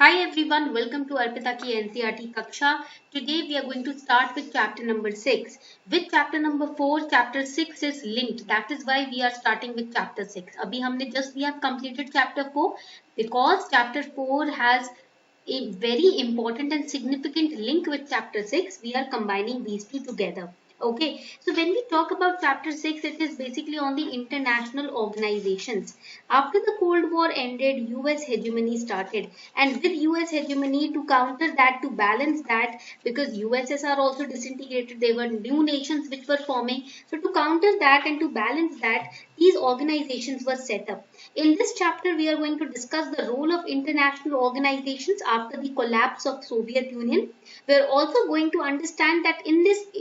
Hi everyone, welcome to Arpita ki NCERT Kaksha. Today we are going to start with chapter number 6. With chapter number 4, chapter 6 is linked. That is why we are starting with chapter 6. Abhi हमने we have completed chapter 4 because chapter 4 has a very important and significant link with chapter 6. We are combining these two together. Okay, so when we talk about chapter 6, it is basically on the international organizations. After the Cold War ended, US hegemony started, and with US hegemony, to counter that, to balance that, because USSR also disintegrated, there were new nations which were forming. So to counter that and to balance that, these organizations were set up. In this chapter, we are going to discuss the role of international organizations after the collapse of Soviet Union. We are also going to understand that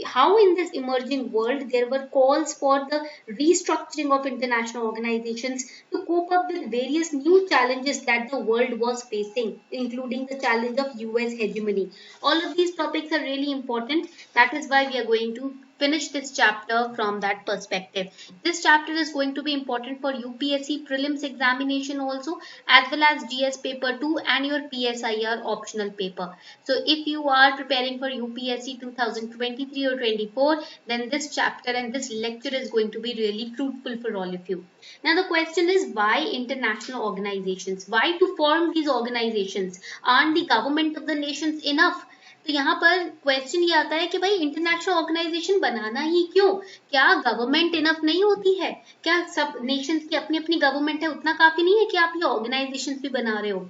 how in this emerging world there were calls for the restructuring of international organizations to cope up with various new challenges that the world was facing, including the challenge of US hegemony. All of these topics are really important. That is why we are going to finish this chapter from that perspective. This chapter is going to be important for UPSC prelims examination also, as well as GS paper 2 and your PSIR optional paper. So if you are preparing for UPSC 2023 or 24, then this chapter and this lecture is going to be really fruitful for all of you. Now the question is, why international organizations? Why to form these organizations? Aren't the government of the nations enough? तो यहाँ पर question ये आता है कि भाई international organisation बनाना ही क्यों? क्या गवर्नमेंट इनफ नहीं होती है? क्या सब नेशंस की अपनी अपनी गवर्नमेंट है, उतना काफी नहीं है कि आप ये ऑर्गेनाइजेशन भी बना रहे हो?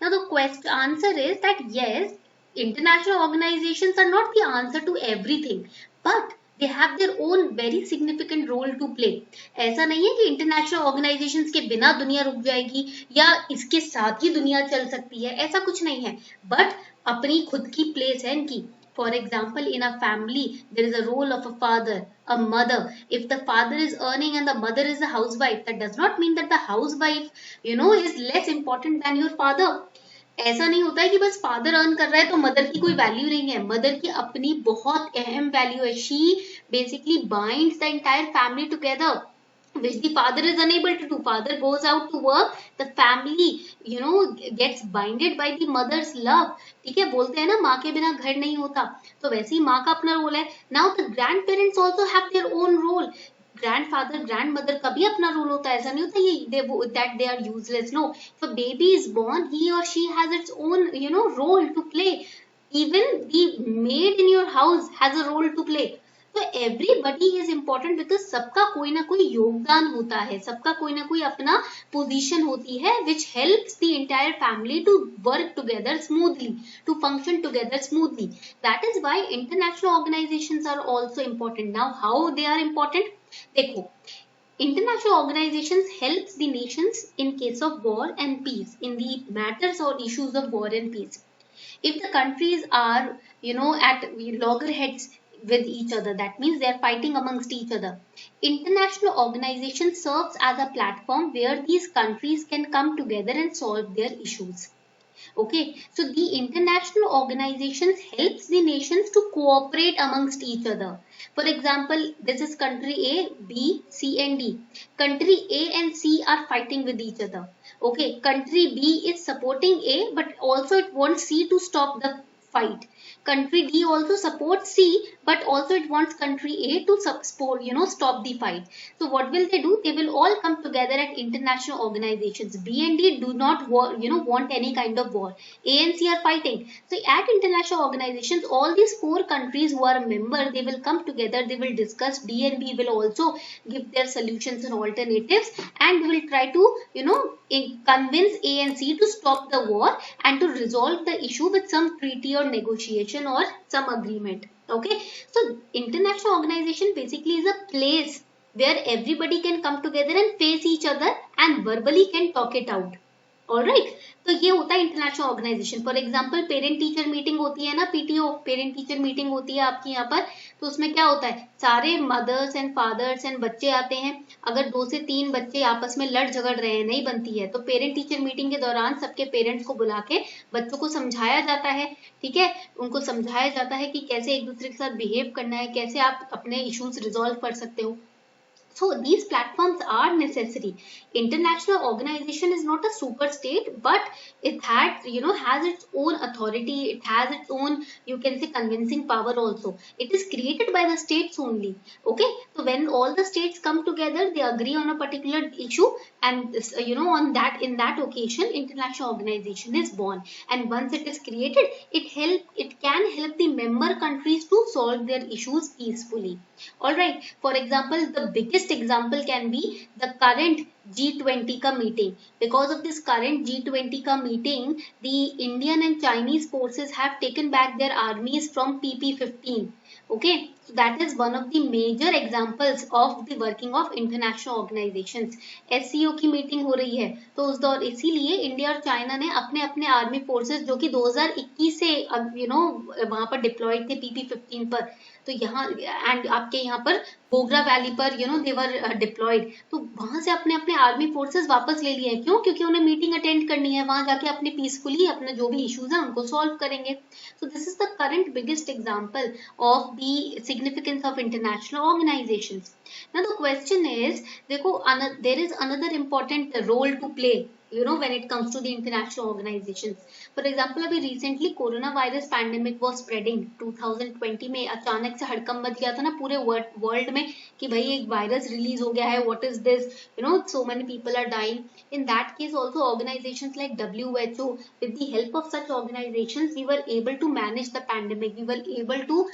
Now the question answer is that yes, international organizations are not the answer to everything, but they have their own very significant role to play. ऐसा नहीं है कि इंटरनेशनल ऑर्गेनाइजेशंस के बिना दुनिया रुक जाएगी या इसके साथ ही दुनिया चल सकती है, ऐसा कुछ नहीं है. बट अपनी खुद की प्लेस है इनकी. For example, in a family, there is a role of a father, a mother. If the father is earning and the mother is a housewife, that does not mean that the housewife, is less important than your father. ऐसा नहीं होता है कि बस father earn कर रहा है तो मदर की कोई वैल्यू नहीं है. मदर की अपनी बहुत अहम वैल्यू है. She basically binds the entire family together, which the father is unable to do. Father goes out to work, the family gets binded by the mother's love. ठीक है, बोलते हैं ना माँ के बिना घर नहीं होता, तो वैसे ही माँ का अपना रोल है. Now the grandparents also have their own role. Grandfather grandmother का भी अपना रोल होता है. ऐसा नहीं होता ये that they are useless. No, if a baby is born, he or she has its own role to play. even the maid in your house has a role to play. तो everybody is important because सबका कोई ना कोई योगदान होता है, सबका कोई ना कोई अपना पोजीशन होती है which helps the entire family to work together smoothly, to function together smoothly. That is why international organizations are also important. Now how they are important, देखो. International organizations helps the nations in case of war and peace, in the matters or issues of war and peace. If the countries are, at loggerheads with each other, that means they are fighting amongst each other, international organization serves as a platform where these countries can come together and solve their issues. Okay, so the international organizations helps the nations to cooperate amongst each other. For example, this is country A, B, C and D. Country A and C are fighting with each other. Okay, country B is supporting A, but also it wants C to stop the fight. Country D also supports C, but also it wants country A to stop the fight. So what will they do? They will all come together at international organizations. B and D do not want any kind of war. A and C are fighting. So at international organizations, all these four countries who are a member, they will come together, they will discuss. D and B will also give their solutions and alternatives, and they will try to convince A and C to stop the war and to resolve the issue with some treaty or negotiation or some agreement. Okay, so international organization basically is a place where everybody can come together and face each other and verbally can talk it out. Alright, तो ये होता है international organization. For example parent teacher meeting होती है ना, PTO, parent teacher meeting होती है आपकी यहाँ पर. तो उसमें क्या होता है, सारे मदर्स एंड फादर्स एंड बच्चे आते हैं. अगर 2 से 3 बच्चे आपस में लड़ झगड़ रहे हैं, नहीं बनती है, तो पेरेंट टीचर मीटिंग के दौरान सबके पेरेंट्स को बुला के बच्चों को समझाया जाता है. ठीक है, उनको समझाया जाता है कि कैसे एक दूसरे के साथ बिहेव करना है, कैसे आप अपने इश्यूज रिजॉल्व कर सकते हो. So these platforms are necessary. International organization is not a super state, but it had, has its own authority. It has its own, you can say, convincing power also. It is created by the states only. Okay. So when all the states come together, they agree on a particular issue, and on that, in that occasion, international organization is born. And once it is created, it can help the member countries to solve their issues peacefully. All right. For example, the biggest example can be the current G20 ka meeting. Because of this current G20 ka meeting, the Indian and Chinese forces have taken back their armies from PP-15. Okay, so that is one of the major examples of the working of international organizations. SCO की meeting हो रही है, तो उस दौर इसीलिए India और China ने अपने अपने आर्मी फोर्सेस जो कि 2021 से वहां पर डिप्लॉयड थे PP-15 पर, तो यहाँ एंड आपके यहाँ पर गोगरा वैली पर देवर डिप्लॉयड, तो वहां से अपने अपने आर्मी फोर्सेस वापस ले लिए हैं। क्यों? क्योंकि उन्हें मीटिंग अटेंड करनी है, वहां जाके अपने पीसफुली अपने जो भी इश्यूज हैं उनको सॉल्व करेंगे। So this is the current biggest example of the significance of international organisations. Now the question is, देखो there is another important role to play when it comes to the international organizations. For example, अभी recently corona virus pandemic was spreading 2020 में अचानक से हड़कंप much गया था ना पूरे वर्ल्ड में कि भाई एक वायरस रिलीज हो गया है, what is this, so many people are dying. In that case also organizations like WHO, with the help of such organizations, we were able to manage the pandemic. We were able to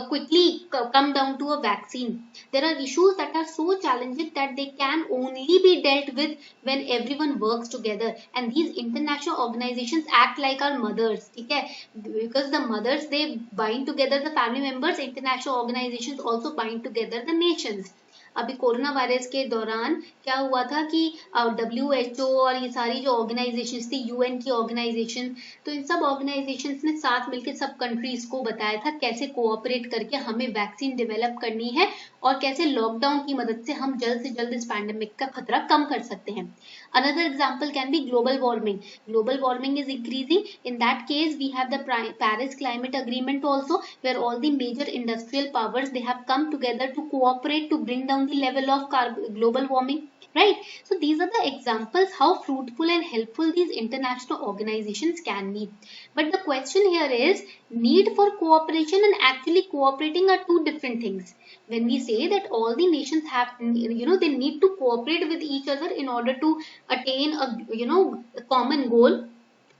quickly come down to a vaccine. There are issues that are so challenging that they can only be dealt with when everyone works together, and these international organizations act like our mothers. ठीक है, because the mothers, they bind together the family members. International organizations also bind together the nations. अभी corona virus के दौरान क्या हुआ था कि WHO और ये सारी जो ऑर्गेनाइजेशंस थी, UN की ऑर्गेनाइजेशन, तो इन सब ऑर्गेनाइजेशंस ने साथ मिलकर सब कंट्रीज को बताया था कैसे कोऑपरेट करके हमें वैक्सीन डेवलप करनी है और कैसे लॉकडाउन की मदद से हम जल्द से जल्द इस पैंडेमिक का खतरा कम कर सकते हैं। Another example can be global warming. Global warming is increasing. In that case, we have the Paris Climate Agreement also, where all the major industrial powers, they have come together to cooperate to bring down the level of global warming. Right? So these are the examples how fruitful and helpful these international organizations can be. But the question here is, need for cooperation and actually cooperating are two different things. When we say that all the nations have, they need to cooperate with each other in order to attain a common goal,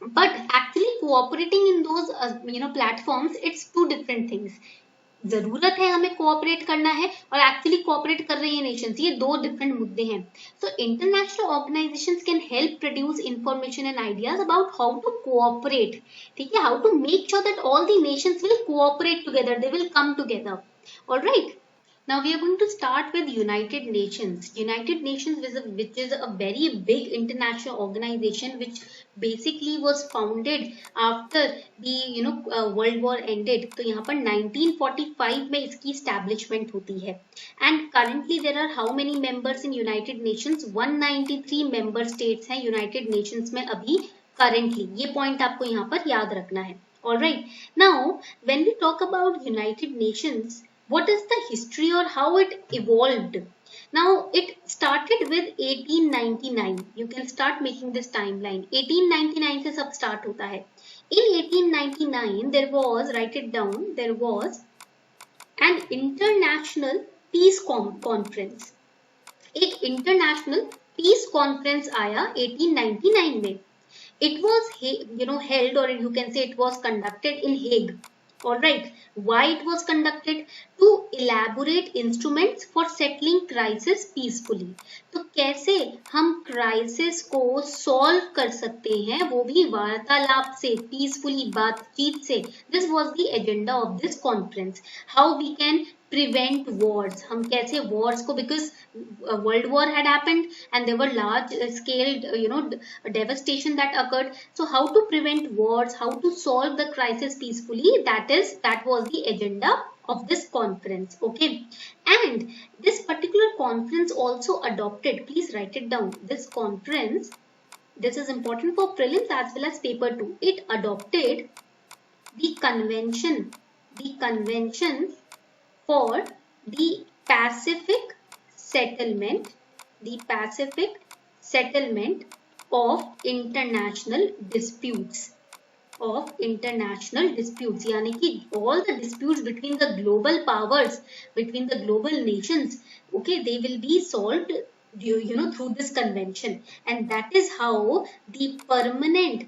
but actually cooperating in those platforms, it's two different things. जरूरत है हमें cooperate करना है और actually cooperate कर रही है Nations, ये दो डिफरेंट मुद्दे हैं। So international organisations can help produce information and ideas about how to cooperate, ठीक है, how to make sure that all the nations will cooperate together, they will come together. Alright, now we are going to start with United Nations. United Nations, which is a very big international organization which basically was founded after the World War ended. तो यहाँ पर 1945 में इसकी establishment होती है, and currently there are how many members in United Nations? 193 member states हैं United Nations में अभी currently. ये point आपको यहाँ पर याद रखना है. Alright, now when we talk about United Nations, what is the history or how it evolved? Now it started with 1899. You can start making this timeline. 1899 से सब start होता है. In 1899 there was, write it down, there was an international peace conference. एक international peace conference आया 1899 में. It was held, or you can say it was conducted in Hague. Alright, why it was conducted? To elaborate instruments for settling crisis peacefully. तो कैसे हम crisis को solve कर सकते हैं, वो भी वार्तालाप से, पीसफुली, बातचीत से. This was the agenda of this conference. How we can prevent wars, हम कैसे wars को, because world war had happened and there were large scale devastation that occurred. So how to prevent wars, how to solve the crisis peacefully, that was the agenda of this conference. Okay, and this particular conference also adopted, please write it down, this conference, this is important for prelims as well as paper 2, it adopted the convention for the Pacific settlement, the Pacific settlement of international disputes. यानी कि all the disputes between the global powers, between the global nations, okay, they will be solved through this convention, and that is how the permanent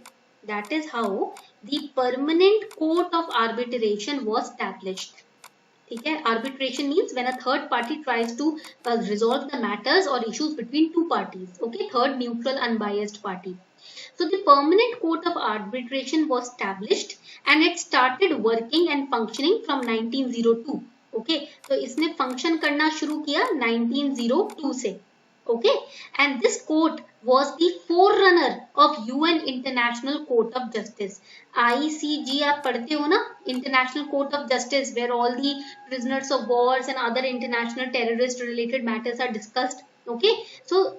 court of arbitration was established. ठीक है, arbitration means when a third party tries to resolve the matters or issues between two parties, okay, third neutral unbiased party. So the permanent court of arbitration was established and it started working and functioning from 1902. Okay, तो इसने function करना शुरू किया 1902 से. Okay, and this court was the forerunner of UN International Court of Justice. ICJ आप पढ़ते हो ना, International Court of Justice, where all the prisoners of wars and other international terrorist related matters are discussed. Okay, so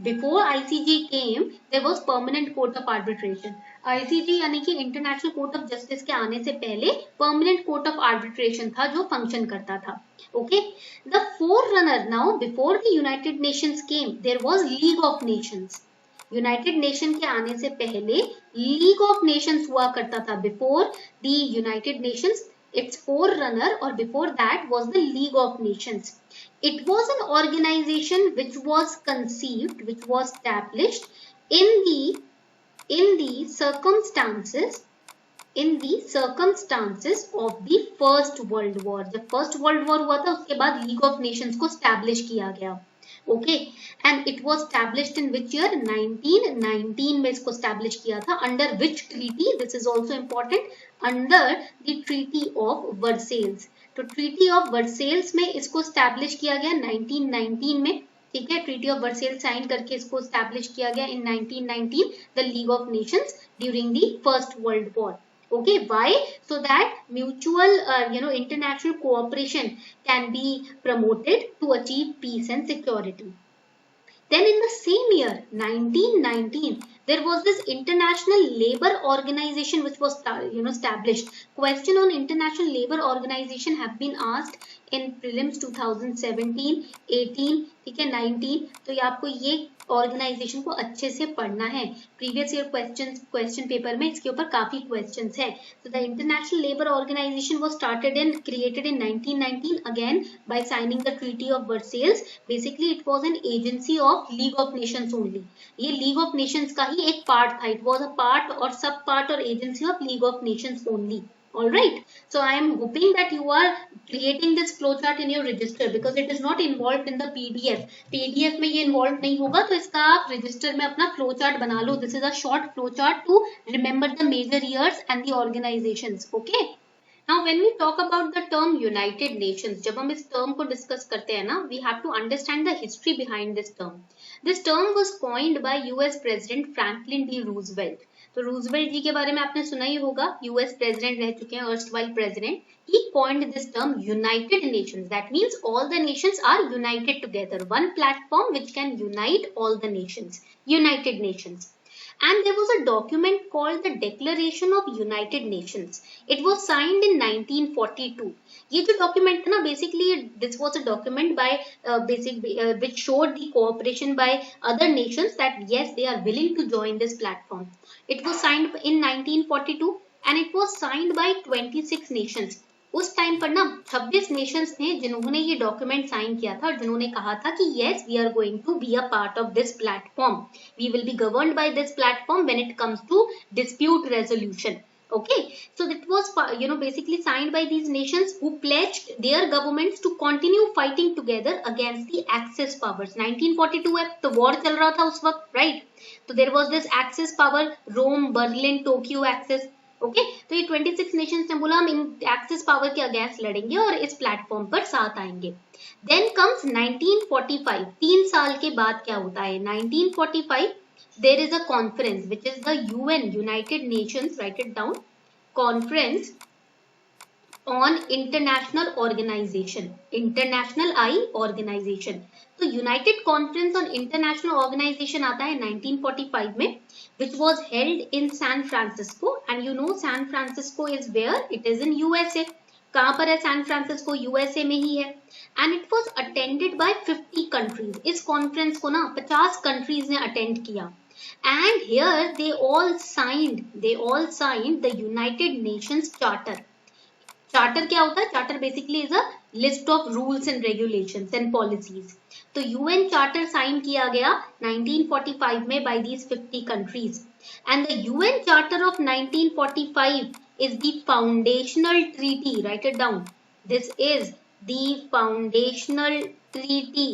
before ICJ came, there was Permanent Court of Arbitration. ICJ यानी कि International Court of Justice के आने से पहले Permanent Court of Arbitration था जो function करता था. Okay, the forerunner, now before the United Nations came, there was League of Nations. United Nations के आने से पहले League of Nations हुआ करता था. Before the United Nations, its forerunner or before that was the League of Nations. It was an organization which was conceived, which was established in the circumstances of the First World War. जब First World War हुआ था उसके बाद League of Nations को establish किया गया. Okay, and it was established in which year? 1919 में इसको establish किया था. Under which treaty? This is also important. Under the Treaty of Versailles. तो Treaty of Versailles में इसको establish किया गया 1919 में. ठीक है, Treaty of Versailles sign करके इसको establish किया गया in 1919, the League of Nations during the First World War. Okay, why? So that mutual international cooperation can be promoted to achieve peace and security. Then in the same year 1919, there was this International Labour Organization which was established. Question on International Labour Organization have been asked in prelims 2017, 18, ठीक है, 19. तो ये आपको ये organisation को अच्छे से पढ़ना है. प्रीवियस ईयर क्वेश्चन पेपर में इसके ऊपर काफी क्वेश्चंस है. So the International Labour Organization was created in 1919 again by signing the Treaty of Versailles. Basically it was an agency of League of Nations only. ये League of Nations का ही एक part था. It was a part or sub part or agency of League of Nations only. Alright, so I am hoping that you are creating this flowchart in your register because it is not involved in the PDF. PDF में ये involved नहीं होगा, तो इसका आप register में अपना flowchart बना लो. This is a short flowchart to remember the major years and the organizations. Okay. Now when we talk about the term United Nations, जब हम इस term को discuss करते हैं ना, we have to understand the history behind this term. This term was coined by US President Franklin D. Roosevelt. तो Roosevelt जी के बारे में आपने सुना ही होगा, यूएस प्रेसिडेंट रह चुके हैं, erstwhile president. He coined this term United Nations. That means all the nations are united together. One platform which can unite all the nations. United Nations. And there was a document called the Declaration of United Nations. It was signed in 1942. ये जो document था ना, basically this was a document by which showed the cooperation by other nations that yes, they are willing to join this platform. It was signed in 1942 and it was signed by 26 nations. उस time पर ना 26 Nations थे जिन्होंने ये document sign किया था और जिन्होंने कहा था कि yes, we are going to be a part of this platform. We will be governed by this platform when it comes to dispute resolution. Okay, so that was basically signed by these nations who pledged their governments to continue fighting together against the Axis powers. 1942 है तो war चल रहा था उस वक्त, right? तो there was this Axis power, Rome, Berlin, Tokyo Axis. Okay, तो ये 26 नेशंस ने बोला हम इन एक्सिस पावर के अगेंस्ट लड़ेंगे और इस प्लेटफॉर्म पर साथ आएंगे. Then comes 1945. 3 साल के बाद क्या होता है? 1945 there is a conference which is the UN, United Nations, write it down, conference on international organisation, international I organisation. तो United conference on international organisation आता है 1945 में, which was held in San Francisco, and you know San Francisco is where? It is in USA. कहाँ पर है? San Francisco, USA में ही है। And it was attended by 50 countries. इस कॉन्फ्रेंस को ना 50 कंट्रीज ने अटेंड किया। And here they all signed the United Nations Charter. Charter क्या होता है? Charter basically is a list of rules and regulations and policies. तो यूएन चार्टर साइन किया गया 1945 में by these 50 countries. And the UN charter of 1945 is the foundational treaty. Write it down. This is the foundational treaty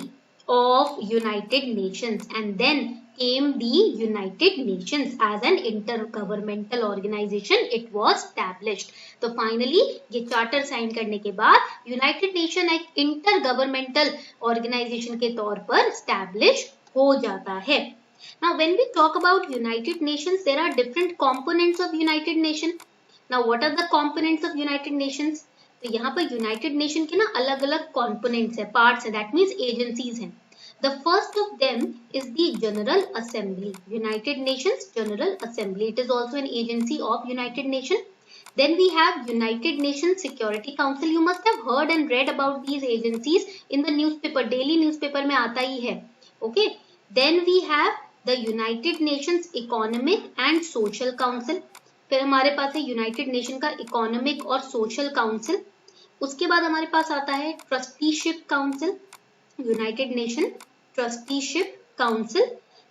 of United Nations, and then came the United Nations as an intergovernmental organization. It was established. तो finally ये charter sign करने के बाद United nation एक intergovernmental organisation के तौर पर establish हो जाता है। Now when we talk about United Nations, there are different components of United Nation. Now what are the components of United Nations? तो यहाँ पर यूनाइटेड नेशन के ना अलग अलग कॉम्पोनेंट्स है, पार्ट्स है, दैट मीन्स एजेंसीज हैं। The first of them is the General Assembly. United Nations General Assembly. It is also an agency of United Nations. Then we have United Nations Security Council. You must have heard and read about these agencies in the newspaper. Daily newspaper में आता ही है. Okay. Then we have the United Nations Economic and Social Council. फिर हमारे पास है united nation का economic और social council. उसके बाद हमारे पास आता है trusteeship council, united nation trusteeship council.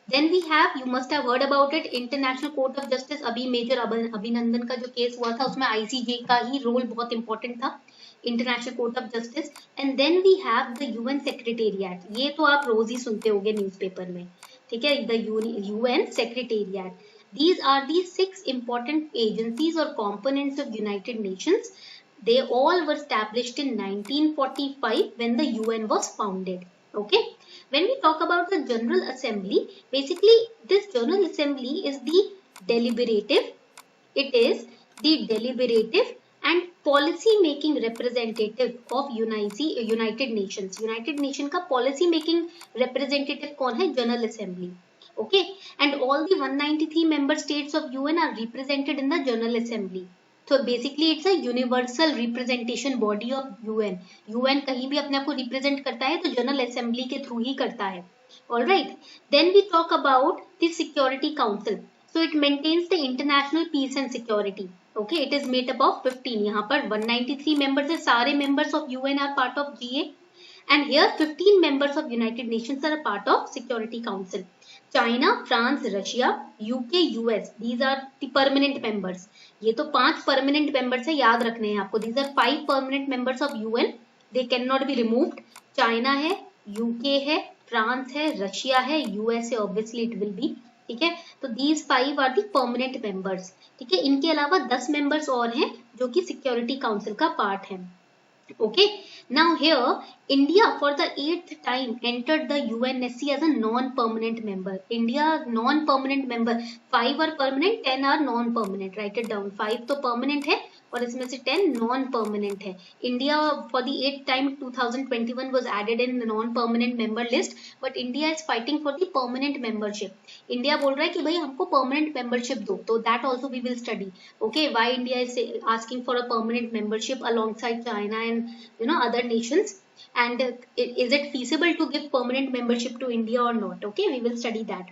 Then we have, you must have heard about it, international court of justice. अभी मेजर अभिनंदन का जो केस हुआ था उसमें आईसीजे का ही रोल बहुत इंपॉर्टेंट था, international court of justice. And then we have the UN secretariat. ये तो आप रोज ही सुनते होंगे न्यूज़पेपर में, ठीक है, the UN secretariat. These are the 6 important agencies or components of United Nations. They all were established in 1945 when the UN was founded. Okay. When we talk about the General Assembly, basically this General Assembly is the deliberative. It is the deliberative and policy making representative of United Nations. United Nation का policy making representative कौन है? General Assembly. Okay, and all the 193 member states of UN are represented in the General Assembly. So basically it's a universal representation body of UN. UN कहीं भी अपने आप को represent करता है तो General Assembly के through ही करता है. All right. Then we talk about the Security Council. So it maintains the international peace and security. Okay, it is made up of 15. यहाँ पर 193 members है, सारे members of UN are part of GA. And here 15 members of United Nations are a part of Security Council. China, France, Russia, UK, US. These are the permanent members. ये तो 5 permanent members है, याद रखने हैं आपको. These are 5 permanent members of UN. They cannot be removed. China है, UK है, France है, Russia है, US है, obviously it will be. ठीक है, तो these 5 are the permanent members. ठीक है, इनके अलावा 10 members और हैं जो कि Security Council का part है. Okay, now here India for the 8th time entered the UNSC as a non-permanent member. India non-permanent member. 5 are permanent, 10 are non-permanent. Write it down. 5 तो permanent है और इसमें से 10 non-permanent है. India for the 8th time 2021 was added in the non-permanent member list, but India is fighting for the permanent membership. India बोल रहा है कि भाई हमको permanent membership दो, तो that also we will study. Okay, why India is asking for a permanent membership alongside China and other nations, and is it feasible to give permanent membership to India or not? Okay, we will study that.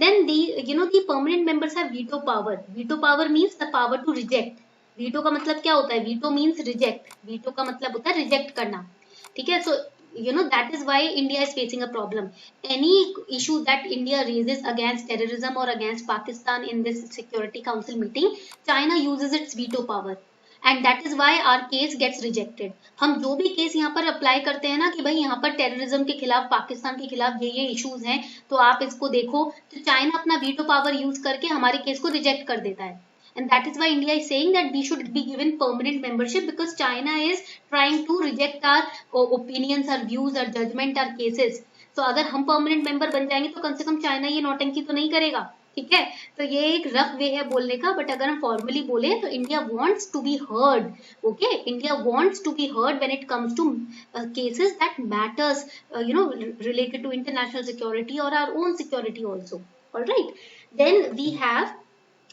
Then the permanent members have veto power. Veto power means the power to reject. Veto का मतलब क्या होता है? Veto means reject. Veto का मतलब होता है reject करना. ठीक है, सो that is why India is facing a problem. Any issue that India raises against terrorism or against Pakistan in this Security Council meeting, China uses its veto power. And that is why our case gets rejected. हम जो भी case यहाँ पर apply करते हैं ना कि भाई यहाँ पर टेररिज्म के खिलाफ, पाकिस्तान के खिलाफ ये इश्यूज हैं, तो आप इसको देखो, तो चाइना अपना वीटो पावर यूज करके हमारे केस को रिजेक्ट कर देता है. And that is why India is saying that we should be given permanent membership, because China is trying to reject our opinions, our views, our judgment, our cases. So अगर हम permanent member बन जाएंगे तो कम से कम China ये नौटंकी तो नहीं करेगा. ठीक है, तो ये एक रफ वे है बोलने का, बट अगर हम फॉर्मली बोले तो India wants to be heard. Okay, India wants to be heard when it comes to cases that matters, related to international security or our own security also. All right. Then we have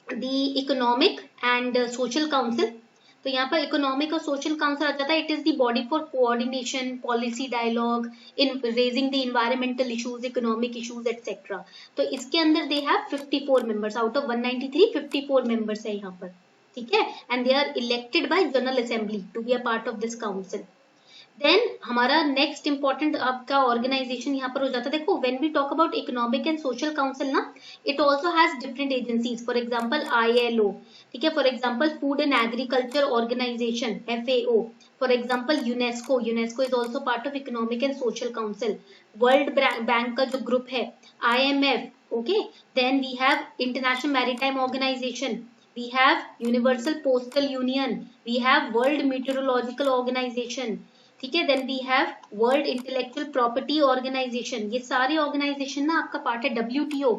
the Economic and Social Council. तो यहाँ पर economic और social council आ जाता है. It is the body for coordination, policy dialogue in raising the environmental issues, economic issues etcetera. तो इसके अंदर they have 54 members out of 193. 54 members है यहाँ पर, ठीक है. And they are elected by general assembly to be a part of this council. Then हमारा next important आपका ऑर्गेनाइजेशन यहाँ पर हो जाता है. देखो when we talk about economic and social council ना, it also has different agencies. For example ILO, ठीक है. For example food and agriculture organization FAO. For example UNESCO, UNESCO is also part of economic and social council. World bank का जो group है IMF, okay. Then we have international maritime organization, we have universal postal union, we have world meteorological organization, ठीक है. Then we have world intellectual property organization. ये सारे organization ना आपका part है WTO.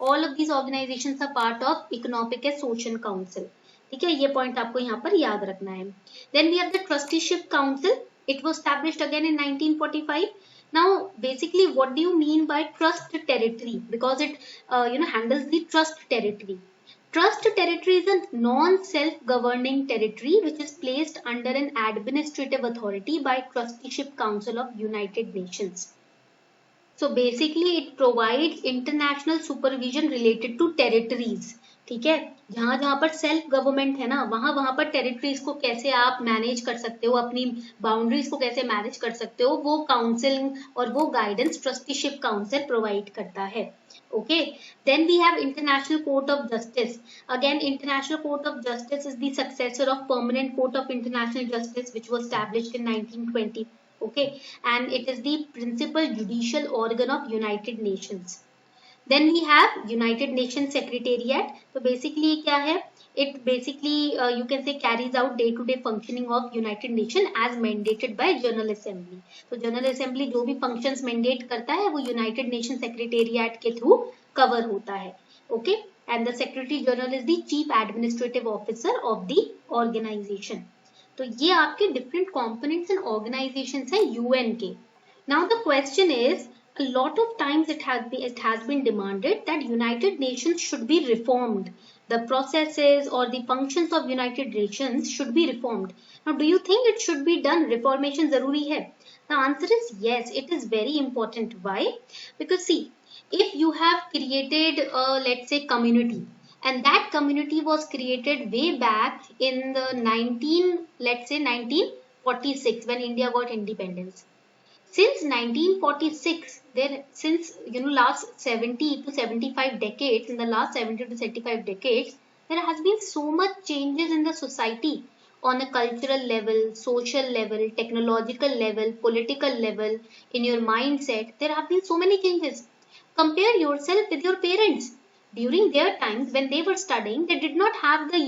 All of these organizations are part of economic and social council, ठीक है. ये पॉइंट आपको यहाँ पर याद रखना है. Then we have the trusteeship council. It was established again in 1945. Now basically what do you mean by trust territory? Because it handles the trust territory. Trust territory is a non-self-governing territory which is placed under an administrative authority by Trusteeship Council of United Nations. So basically it provides international supervision related to territories, ठीक है. जहां जहां पर self government है ना, वहां वहां पर टेरिटरीज को कैसे आप मैनेज कर सकते हो, अपनी बाउंड्रीज को कैसे मैनेज कर सकते हो, वो काउंसिलिंग और वो गाइडेंस ट्रस्टीशिप काउंसिल प्रोवाइड करता है. Okay, then we have International Court of Justice. Again, International Court of Justice is the successor of Permanent Court of International Justice, which was established in 1920. Okay, and it is the principal judicial organ of United Nations. Then we have United Nations Secretariat. So basically क्या है? It basically you can say carries out day-to-day functioning of United Nations as mandated by General Assembly. तो General Assembly जो भी functions mandate करता है वो United Nations Secretariat के through cover होता है. Okay, and the Secretary General is the Chief Administrative Officer of the organization. तो ये आपके different components and organizations हैं UN के. Now the question is, a lot of times it has been demanded that United Nations should be reformed. The processes or the functions of United Nations should be reformed. Now, do you think it should be done? Reformation zaruri hai? The answer is yes, it is very important. Why? Because see, if you have created a, let's say, community, and that community was created way back in the 1946 when India got independence. Since 1946, since last 70 to 75 decades, in the last 70 to 75 decades, there has been so much changes in the society on a cultural level, social level, technological level, political level, in your mindset. There have been so many changes. Compare yourself with your parents. During their times when they were studying, they did not have the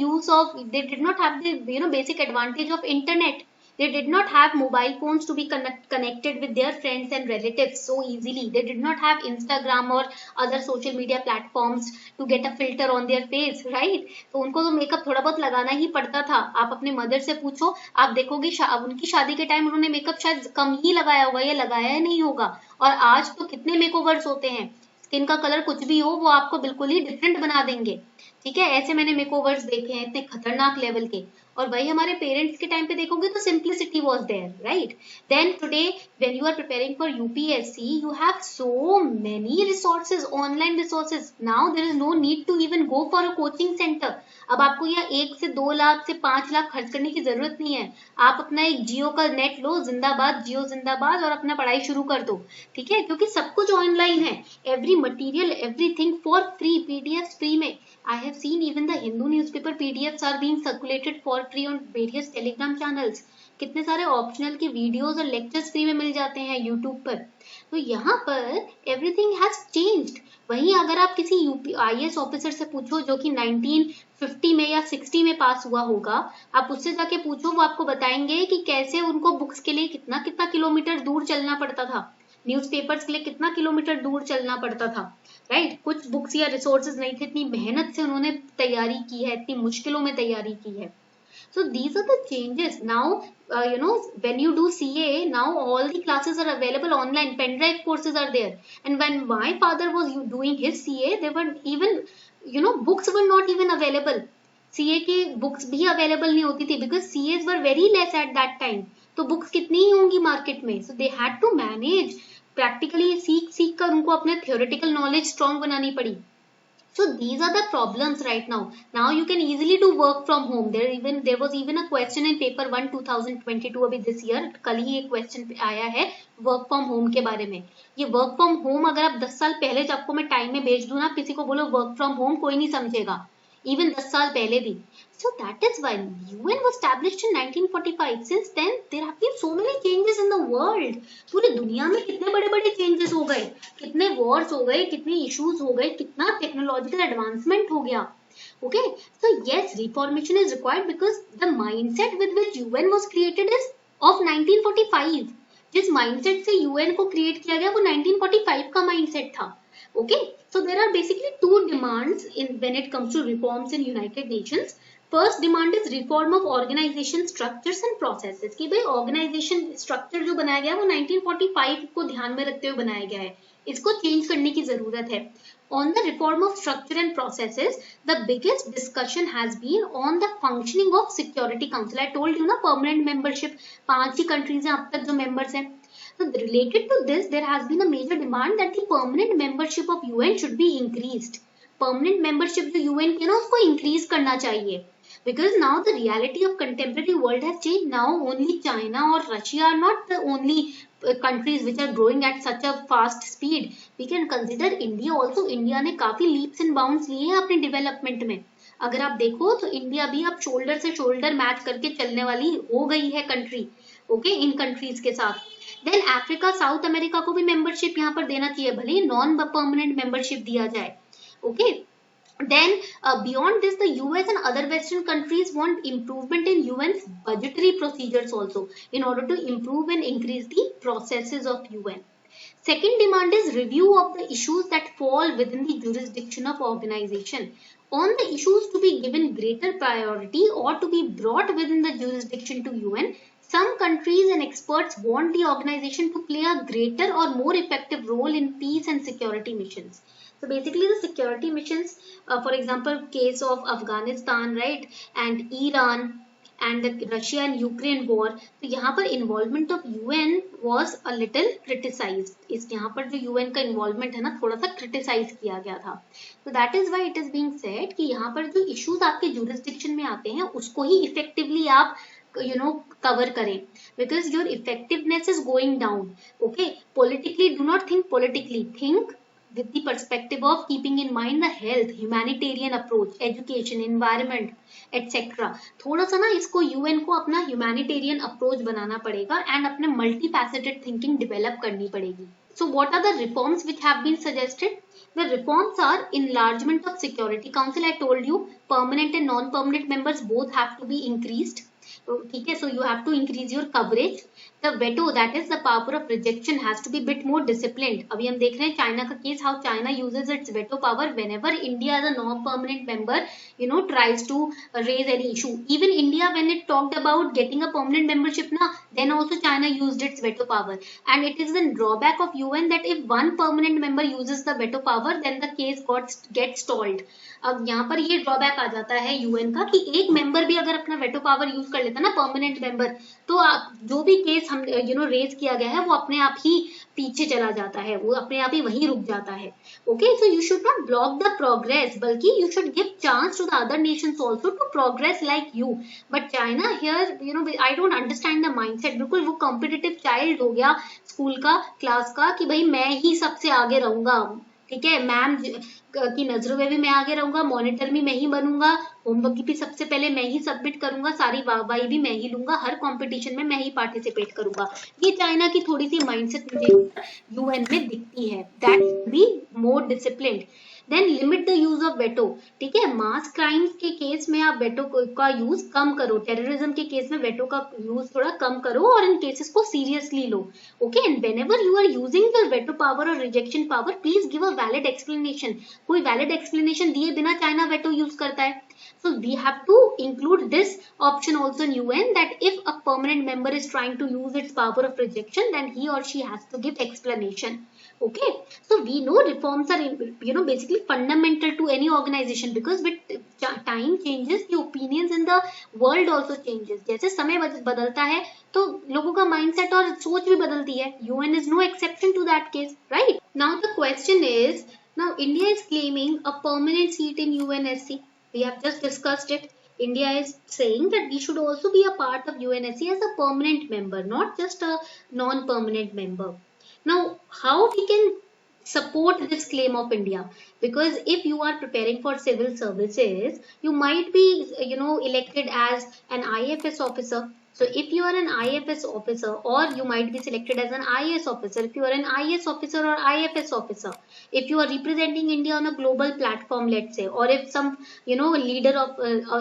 basic advantage of internet. They did not have mobile phones to be connected with their friends and relatives so easily. They did not have Instagram or other social media platforms to get a filter on their face, right? तो उनको तो makeup थोड़ा बहुत लगाना ही पड़ता था. आप अपने मदर से पूछो, आप देखोगे उनकी शादी के टाइम उन्होंने मेकअप शायद कम ही लगाया होगा या लगाया ही नहीं होगा. और आज तो कितने मेकओवर्स होते हैं, स्किन का कलर कुछ भी हो वो आपको बिल्कुल ही डिफरेंट बना देंगे, ठीक है. ऐसे मैंने मेकओवर्स देखे हैं इतने खतरनाक लेवल के. और वही हमारे पेरेंट्स के टाइम पे देखोगे तो simplicity was there, right. Then today when you are preparing for UPSC, you have so many resources, online resources. Now there is no need to even go for a coaching centre. अब आपको यहाँ 1 से 2 लाख से 5 लाख खर्च करने की जरूरत नहीं है. आप अपना एक जियो का नेट लो, जिंदाबाद जियो जिंदाबाद, और अपना पढ़ाई शुरू कर दो, ठीक है. क्योंकि सब कुछ ऑनलाइन है. Every material, everything for free, PDFs free में. I have seen even the Hindu newspaper PDFs are being circulated for free on various Telegram channels. कितने सारे ऑप्शनल के वीडियोस और लेक्चर्स फ्री में मिल जाते हैं YouTube पर. तो यहाँ पर everything has changed. वहीं अगर आप किसी IAS ऑफिसर से पूछो जो कि 1950 में या 60 में पास हुआ होगा, आप उससे जाके पूछो, वो आपको बताएंगे कि कैसे उनको बुक्स के लिए कितना कितना किलोमीटर दूर चलना पड़ता था, न्यूज़पेपर्स के लिए कितना किलोमीटर दूर चलना पड़ता था, राइट. कुछ बुक्स या रिसोर्सेज नहीं थे, इतनी मेहनत से उन्होंने तैयारी की है, इतनी मुश्किलों में तैयारी की है. So these are the changes. Now, when you do CA, now all the classes are available online. Pen drive courses are there. And when my father was doing his CA, they were even, books were not even available. CA की books भी available नहीं होती थी because CS were very less at that time, तो books कितनी ही होंगी market में, so they had to manage practically, सीख सीख कर उनको अपने थियोरेटिकल नॉलेज स्ट्रॉन्ग बनानी पड़ी. So these are the problems right now. Now you can easily do work from home. There was even a question in paper 1 2022 अभी this year, कल ही एक क्वेश्चन आया है वर्क फ्रॉम होम के बारे में. ये वर्क फ्रॉम होम अगर आप 10 साल पहले जब आपको मैं टाइम में भेज दूं ना, किसी को बोलो वर्क फ्रॉम होम, कोई नहीं समझेगा, इवन 10 साल पहले भी. So that is why UN was established in 1945. Since then there have been so many changes in the world. पूरी दुनिया में कितने बड़े बड़े चेंजेस हो गए, कितने वॉर्स हो गए, कितने इश्यूज हो गए, कितना टेक्नोलॉजिकल एडवांसमेंट हो गया. Okay, so yes, reformation is required because the mindset with which UN was created is of 1945. जिस mindset से UN को create किया गया वो 1945 का mindset था. Okay, so there are basically two demands in when it comes to reforms in United Nations. First demand is reform of organization structures and processes, कि भाई ऑर्गेनाइजेशन स्ट्रक्चर जो बनाया गया है वो 1945 को ध्यान में रखते हुए बनाया गया है, इसको चेंज करने की जरूरत है. On the reform of structure and processes, the biggest discussion has been on the functioning of Security Council. I told you ना permanent membership 5 ही countries हैं अब तक जो members हैं. So related to this, there has been a major demand that the permanent membership of UN should be increased. Permanent membership जो UN की ना उसको increase करना चाहिए. Because now the reality of contemporary world has changed. Now only China or Russia are not the only countries which are growing at such a fast speed. We can consider India also. India ने काफी leaps and bounds लिए हैं अपने development में. अगर आप देखो तो इंडिया भी अब शोल्डर से शोल्डर मैच करके चलने वाली हो गई है कंट्री, ओके, इन कंट्रीज के साथ. देन अफ्रीका, साउथ अमेरिका को भी मेंबरशिप यहाँ पर देना चाहिए, भले नॉन परमानेंट मेंबरशिप दिया जाए. Okay, then beyond this, the US and other western countries want improvement in UN's budgetary procedures also in order to improve and increase the processes of UN. Second demand is review of the issues that fall within the jurisdiction of organization. On the issues to be given greater priority or to be brought within the jurisdiction to UN, some countries and experts want the organization to play a greater or more effective role in peace and security missions. So basically the security missions, for example, case of Afghanistan, right, and Iran and the Russia and Ukraine war, तो यहाँ पर involvement of UN was a little criticized. इस यहाँ पर जो UN का involvement है ना थोड़ा सा criticize किया गया था. So that is why it is being said कि यहाँ पर जो issues आपके jurisdiction में आते हैं उसको ही effectively आप cover करें, because your effectiveness is going down. Okay, politically do not think politically, think with the perspective of keeping in mind the health, humanitarian approach, education, environment, etc. थोड़ा सा ना इसको UN को अपना humanitarian approach बनाना पड़ेगा and अपने multifaceted thinking develop करनी पड़ेगी. So what are the reforms which have been suggested? The reforms are enlargement of Security Council. I told you permanent and non-permanent members both have to be increased. ठीक है, so you have to increase your coverage. The veto, that is the power of rejection, has to be bit more disciplined. अभी हम देख रहे हैं China का case, how China uses its veto power whenever India as a non-permanent member tries to raise any issue. Even India, when it talked about getting a permanent membership na, then also China used its veto power. And it is the drawback of UN that if one permanent member uses the veto power, then the case gets stalled. अब यहाँ पर ये drawback आ जाता है UN का कि एक member भी अगर अपना वेटो पावर यूज कर लेता है ना परमानेंट मेंबर, तो जो भी केस हम रेज किया गया है वो अपने आप ही पीछे चला जाता है, वो अपने आप ही वहीं रुक जाता है. Okay, so you should not block the progress, बल्कि you should give chance to the other nations also to progress like you. But China here I don't understand the mindset. बिल्कुल वो कॉम्पिटिटिव चाइल्ड हो गया school का, class का, कि भाई मैं ही सबसे आगे रहूंगा, ठीक है, मैम की नजरों में भी मैं आगे रहूंगा, मॉनिटर भी मैं ही बनूंगा, होमवर्क भी सबसे पहले मैं ही सबमिट करूंगा, सारी वाहवाही भी मैं ही लूंगा, हर कंपटीशन में मैं ही पार्टिसिपेट करूंगा. ये चाइना की थोड़ी सी माइंडसेट मुझे यूएन में दिखती है. That be more disciplined. Then limit the use of veto. ठीक है, मास क्राइम्स के केस में आप वेटो का यूज कम करो, टेररिज्म के केस में वेटो का यूज थोड़ा कम करो और इन केसेस को सीरियसली लो. Okay, and whenever you are using your veto power और rejection power, please give a valid explanation. कोई वैलिड एक्सप्लेनेशन दिए बिना चाइना वेटो यूज करता है. So we have to include this option also in UN, that if a permanent member is trying to use its power of rejection, then he or she has to give explanation. Okay, so we know reforms are, basically fundamental to any organization, because with time changes, the opinions in the world also changes. जैसे समय बदलता है तो लोगों का mindset और सोच भी बदलती है. UN is no exception to that case, right? Now the question is, now India is claiming a permanent seat in UNSC. We have just discussed it. India is saying that we should also be a part of UNSC as a permanent member, not just a non-permanent member. Now, how we can support this claim of India? Because if you are preparing for civil services, you might be, elected as an IFS officer. So if you are an IFS officer, or you might be selected as an IS officer, if you are an IS officer or IFS officer, if you are representing India on a global platform, let's say, or if some, leader of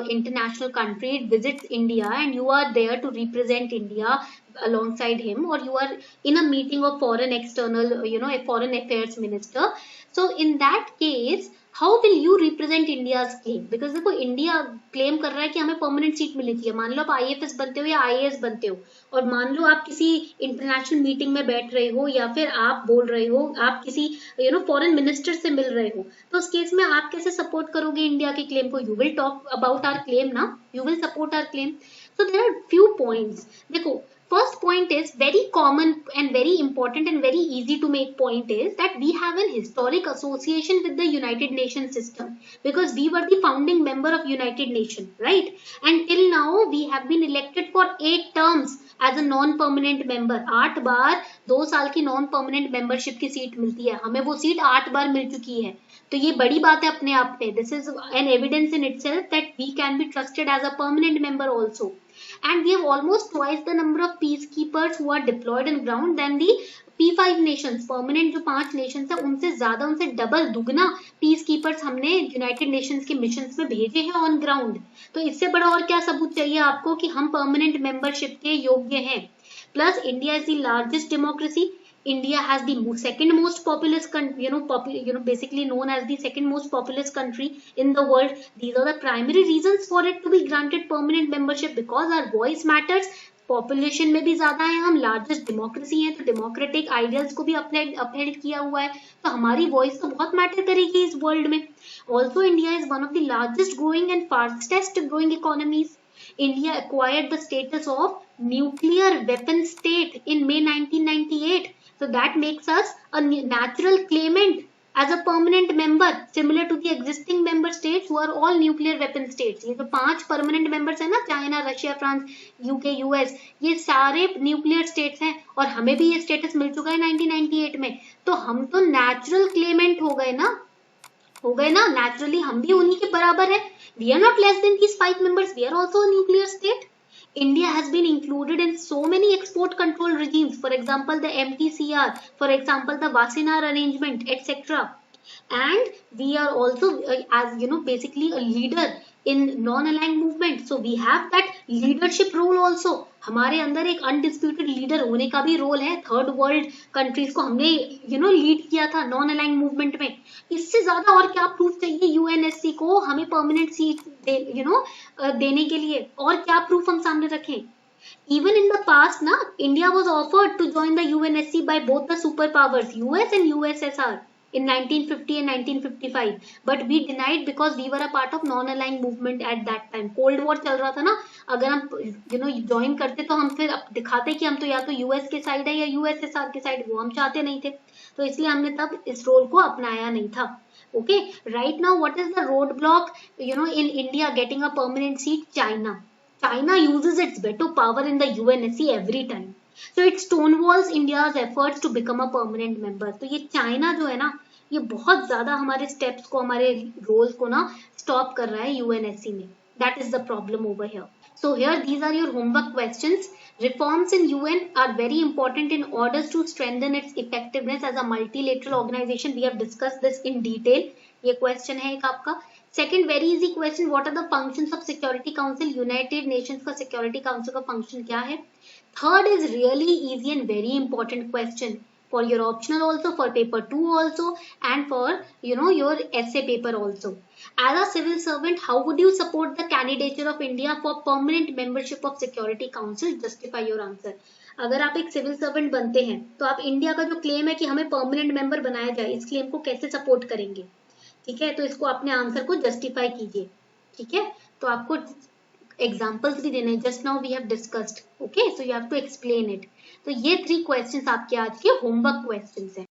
international country visits India and you are there to represent India alongside him, or you are in a meeting of foreign external, a foreign affairs minister. So in that case, how will you represent India's claim? Because देखो India claim कर रहा है कि हमें permanent seat मिलनी चाहिए. मान लो आप IFS बनते हो या IAS बनते हो, और मान लो आप किसी इंटरनेशनल मीटिंग में बैठ रहे हो, या फिर आप बोल रहे हो, आप किसी फॉरेन मिनिस्टर से मिल रहे हो, तो उस केस में आप कैसे सपोर्ट करोगे इंडिया के क्लेम को? You will talk about our claim ना, you will support our claim. So there are few points. देखो, first point is very common and very important and very easy to make point is that we have an historic association with the United Nations system, because we were the founding member of United Nations, right? And till now we have been elected for 8 terms as a non-permanent member. 8 बार 2 साल की non-permanent membership की seat मिलती है. हमें वो seat 8 बार मिल चुकी है. तो ये बड़ी बात है अपने आप में. This is an evidence in itself that we can be trusted as a permanent member also. And we have almost twice the number of peacekeepers who are deployed on ground than the P5 nations. Permanent जो 5 Nations है उनसे ज्यादा, उनसे double दुगना peace keepers हमने United Nations के missions में भेजे हैं ऑन ग्राउंड. तो इससे बड़ा और क्या सबूत चाहिए आपको कि हम परमानेंट मेंबरशिप के योग्य हैं. Plus India is the largest democracy. India has the second most populous country, basically known as the second most populous country in the world. These are the primary reasons for it to be granted permanent membership, because our voice matters. Population में भी ज्यादा है, हम largest democracy हैं, तो democratic ideals को भी upheld किया हुआ है, तो हमारी वॉइस तो बहुत मैटर करेगी इस वर्ल्ड में. Also India is one of the largest growing and fastest growing economies. India acquired the status of nuclear weapon state in May 1998. So that makes us a natural claimant as a permanent member, similar to the existing member states who are all nuclear weapon states. ये जो 5 permanent members हैं ना, China, Russia, France, UK, US, ये सारे nuclear states हैं, और हमें भी ये स्टेटस मिल चुका है 1998 में. तो हम तो नेचुरल क्लेमेंट हो गए ना, नेचुरली हम भी उन्हीं के बराबर है. We are not less than these 5 members. We are also a nuclear state. India has been included in so many export control regimes. For example, the MTCR. For example, the Wassenaar Arrangement, etc. And we are also, as basically a leader in non-aligned movement. So we have that leadership role also. हमारे अंदर एक undisputed leader होने का भी role है. Third world countries को हमने lead किया था नॉन अलाइन मूवमेंट में. इससे ज्यादा और क्या प्रूफ चाहिए यूएनएससी को हमें परमानेंट सीट देने के लिए? और क्या प्रूफ हम सामने रखें? Even in the past, na, India was offered to join the UNSC by both the superpowers, US and USSR, in 1950 and 1955, but we denied because we were a part of non-aligned movement at that time. Cold War चल रहा था ना, अगर हम join करते तो हम फिर दिखाते कि हम तो या तो यूएस के साइड है या यूएसएसआर के साइड. वो हम चाहते नहीं थे, तो इसलिए हमने तब इस रोल को अपनाया नहीं था. Okay, right now what is the roadblock in India getting a permanent seat? China uses its veto power in the UNSC every time. So it stonewalls India's efforts to become a permanent member. तो ये China जो है ना, ये बहुत ज्यादा हमारे steps को, हमारे रोल्स को ना स्टॉप कर रहा है यूएनएससी में. That is the problem over here. So here these are your homework questions. Reforms in UN are very important in order to strengthen its effectiveness as a multilateral organization. We have discussed this in detail. ये question है एक आपका. Second very easy question, what are the functions of Security Council? United Nations का Security Council का function क्या है? Third is really easy and very important question for your optional also, for paper 2 also, and for your essay paper also. As a civil servant, how would you support the candidature of India for permanent membership of Security Council? Justify your answer. अगर आप एक civil servant बनते हैं तो आप India का जो claim है कि हमें परमानेंट मेंबर बनाया जाए, इस क्लेम को कैसे सपोर्ट करेंगे? ठीक है, तो इसको अपने आंसर को जस्टिफाई कीजिए। ठीक है, तो आपको एग्जाम्पल्स भी देने, just now we have discussed, okay, so you have to explain it. तो ये 3 क्वेश्चंस आपके आज के होमवर्क क्वेश्चंस हैं।